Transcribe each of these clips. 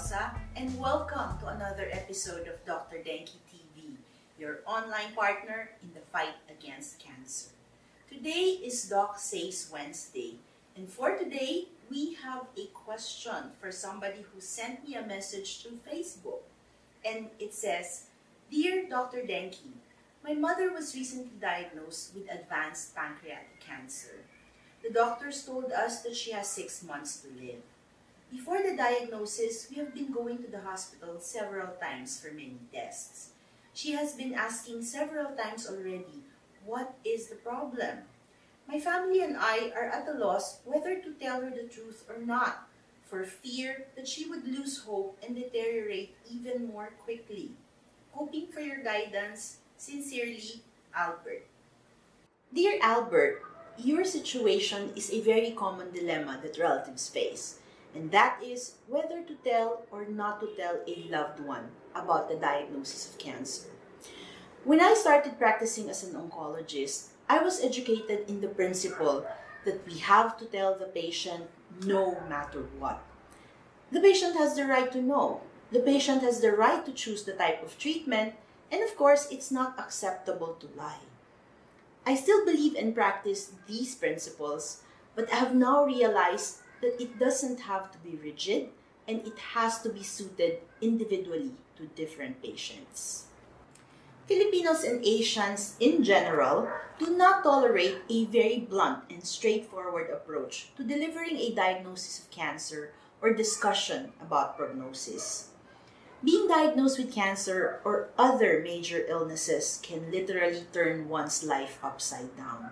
Rosa, and welcome to another episode of Dr. Denki TV, your online partner in the fight against cancer. Today is Doc Says Wednesday, and for today, we have a question for somebody who sent me a message through Facebook. And it says, Dear Dr. Denki, my mother was recently diagnosed with advanced pancreatic cancer. The doctors told us that she has 6 months to live. Before the diagnosis, we have been going to the hospital several times for many tests. She has been asking several times already, what is the problem? My family and I are at a loss whether to tell her the truth or not, for fear that she would lose hope and deteriorate even more quickly. Hoping for your guidance, sincerely, Albert. Dear Albert, your situation is a very common dilemma that relatives face. And that is whether to tell or not to tell a loved one about the diagnosis of cancer. When I started practicing as an oncologist, I was educated in the principle that we have to tell the patient no matter what. The patient has the right to know. The patient has the right to choose the type of treatment, and of course, it's not acceptable to lie. I still believe and practice these principles, but I have now realized that it doesn't have to be rigid and it has to be suited individually to different patients. Filipinos and Asians in general do not tolerate a very blunt and straightforward approach to delivering a diagnosis of cancer or discussion about prognosis. Being diagnosed with cancer or other major illnesses can literally turn one's life upside down.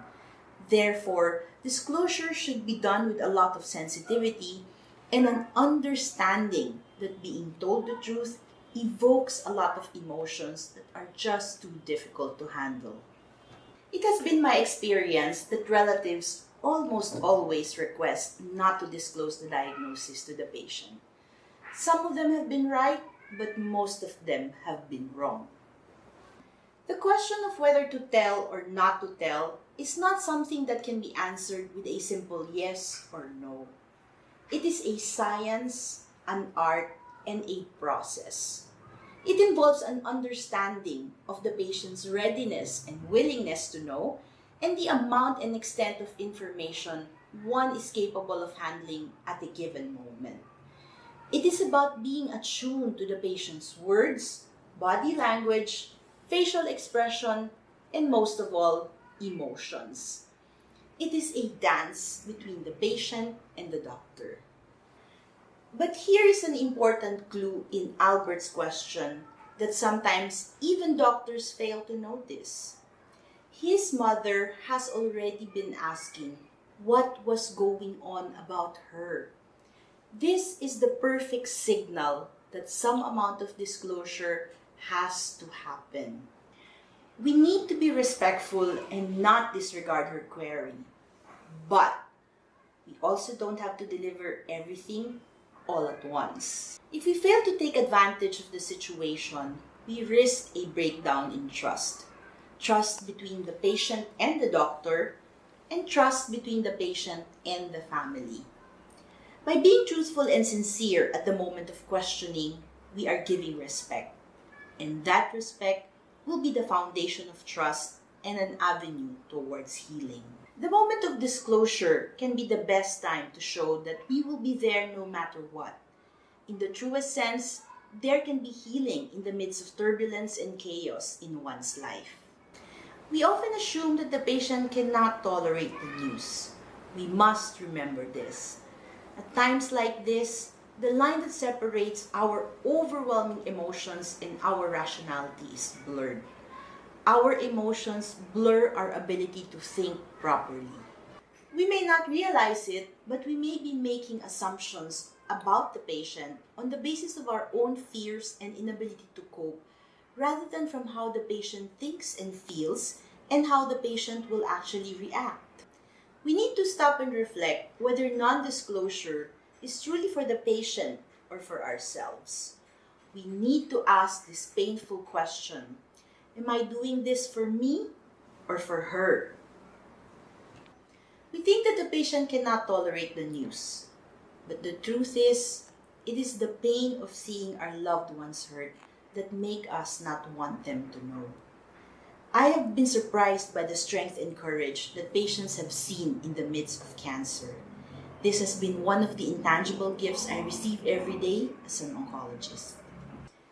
Therefore, disclosure should be done with a lot of sensitivity and an understanding that being told the truth evokes a lot of emotions that are just too difficult to handle. It has been my experience that relatives almost always request not to disclose the diagnosis to the patient. Some of them have been right, but most of them have been wrong. The question of whether to tell or not to tell is not something that can be answered with a simple yes or no. It is a science, an art, and a process. It involves an understanding of the patient's readiness and willingness to know, and the amount and extent of information one is capable of handling at a given moment. It is about being attuned to the patient's words, body language, facial expression, and most of all, emotions. It is a dance between the patient and the doctor. But here is an important clue in Albert's question that sometimes even doctors fail to notice. His mother has already been asking what was going on about her. This is the perfect signal that some amount of disclosure has to happen. We need to be respectful and not disregard her query. But we also don't have to deliver everything all at once. If we fail to take advantage of the situation, we risk a breakdown in trust. Trust between the patient and the doctor, and trust between the patient and the family. By being truthful and sincere at the moment of questioning, we are giving respect. And that respect will be the foundation of trust and an avenue towards healing. The moment of disclosure can be the best time to show that we will be there no matter what. In the truest sense, there can be healing in the midst of turbulence and chaos in one's life. We often assume that the patient cannot tolerate the news. We must remember this. At times like this, the line that separates our overwhelming emotions and our rationality is blurred. Our emotions blur our ability to think properly. We may not realize it, but we may be making assumptions about the patient on the basis of our own fears and inability to cope, rather than from how the patient thinks and feels and how the patient will actually react. We need to stop and reflect whether non-disclosure is truly for the patient or for ourselves. We need to ask this painful question, am I doing this for me or for her? We think that the patient cannot tolerate the news, but the truth is, It is the pain of seeing our loved ones hurt that make us not want them to know. I have been surprised by the strength and courage that patients have seen in the midst of cancer. This has been one of the intangible gifts I receive every day as an oncologist.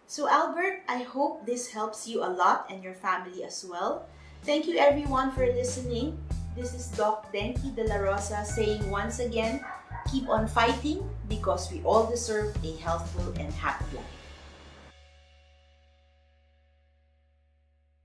So Albert, I hope this helps you a lot and your family as well. Thank you everyone for listening. This is Doc Denki De La Rosa saying once again, keep on fighting because we all deserve a healthful and happy life.